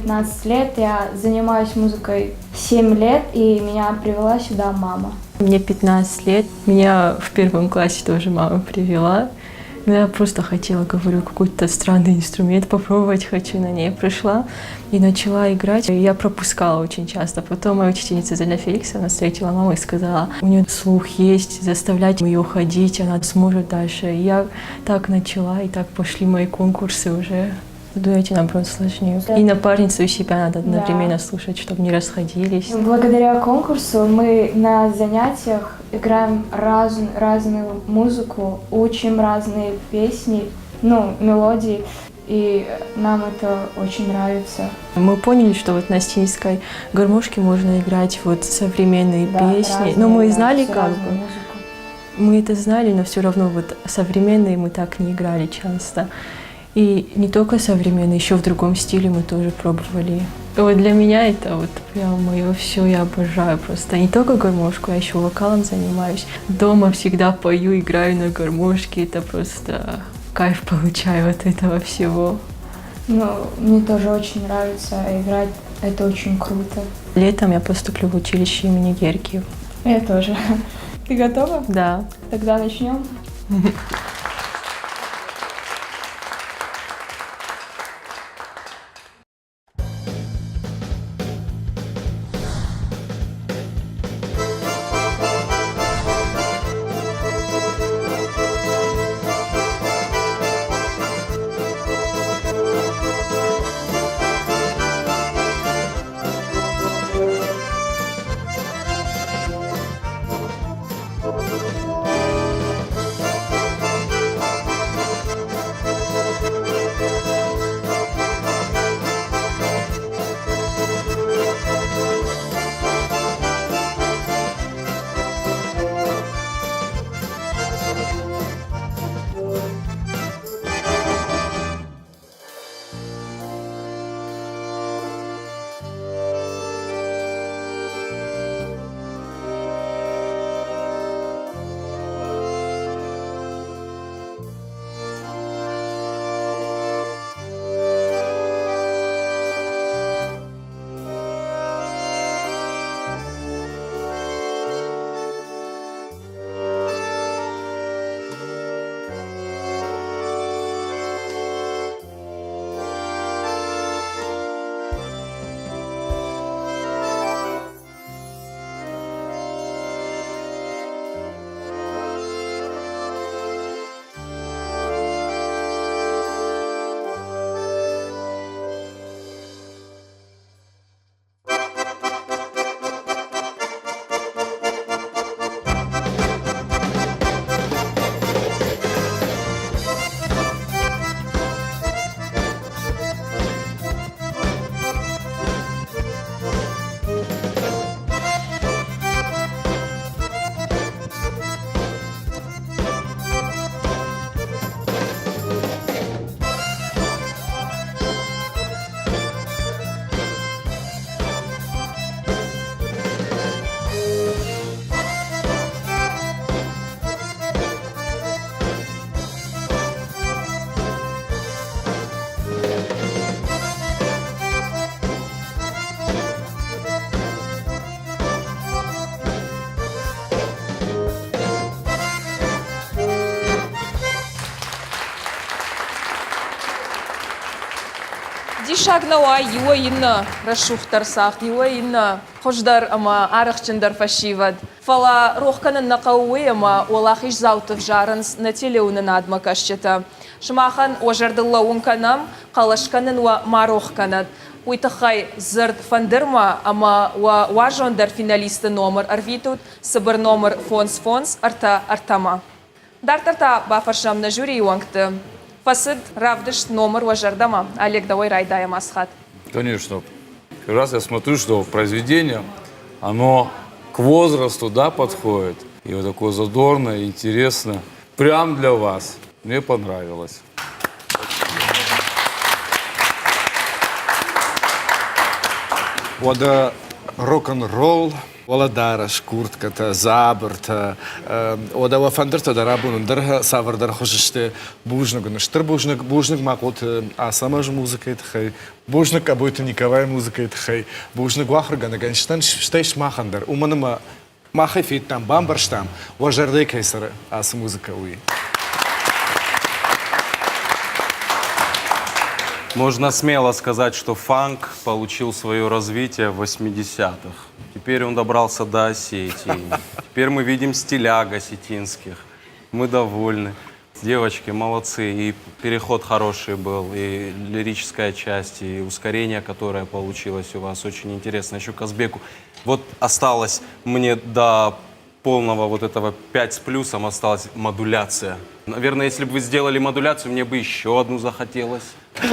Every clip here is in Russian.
15 лет, я занимаюсь музыкой 7 лет, и меня привела сюда мама. Мне 15 лет, меня в первом классе тоже мама привела. Но я просто хотела, говорю, какой-то странный инструмент попробовать хочу. На ней пришла и начала играть. Я пропускала очень часто. Потом моя учительница Зельда Феликсовна встретила маму и сказала, у нее слух есть, заставлять ее ходить, она сможет дальше. И я так начала, и так пошли мои конкурсы уже. В дуэте, наоборот, сложнее. Да. И напарницу у себя надо одновременно слушать, чтобы не расходились. Благодаря конкурсу мы на занятиях играем разную музыку, учим разные песни, мелодии, и нам это очень нравится. Мы поняли, что вот на стенийской гармошке можно играть вот современные песни. Разные, но мы знали как бы. Музыку. Мы это знали, но все равно вот современные мы так не играли часто. И не только современные, еще в другом стиле мы тоже пробовали. Вот для меня это вот прям мое все, я обожаю просто. Не только гармошку, я еще вокалом занимаюсь. Дома всегда пою, играю на гармошке, это просто кайф получаю от этого всего. Мне тоже очень нравится играть, это очень круто. Летом я поступлю в училище имени Геркиева. Я тоже. Ты готова? Да. Тогда начнем. Дишагнауа юаинна рашухтарсах юаинна хождар ама арахчандар фашивад фала рохканан накауи ама олахиш заутов жаранс нателеунан адмакашчата шмахан ожардыллаунканам калашканан ва марохканат уйтахай зырд фандырма ама ва важондар финалиста номер арвитут сабыр номер фонс арта артама дартарта бафаршам на жюри юангты Фасид равдыш номер важардама. Олег, давай райдая масхат. Конечно. Первый раз я смотрю, что произведение, оно к возрасту, да, подходит. И вот такое задорное, интересное. Прям для вас. Мне понравилось. What a rock and roll Воладара, шкуртката, забырта, одава фандырта да рабунындыр савырдар хошиште бужнагыныштыр. Бужнаг макот асамаж музыка этхай, бужнаг абойта Николай музыка этхай, бужнаг вахргана ганштан штейш махандар. Уманыма махай фит там, бамбарштам, важарды кейсары ас музыка уи. Можно смело сказать, что фанк получил свое развитие в 80-х. Теперь он добрался до Осетии. Теперь мы видим стиляг осетинских. Мы довольны. Девочки молодцы. И переход хороший был, и лирическая часть, и ускорение, которое получилось у вас, очень интересно. Еще к Азбеку. Вот осталось мне до полного вот этого 5 с плюсом осталась модуляция. Наверное, если бы вы сделали модуляцию, мне бы еще одну захотелось.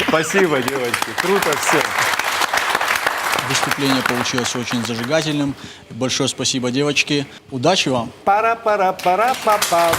Спасибо, девочки. Круто все. Выступление получилось очень зажигательным. Большое спасибо, девочки. Удачи вам! Пара-пара-пара-па-пам.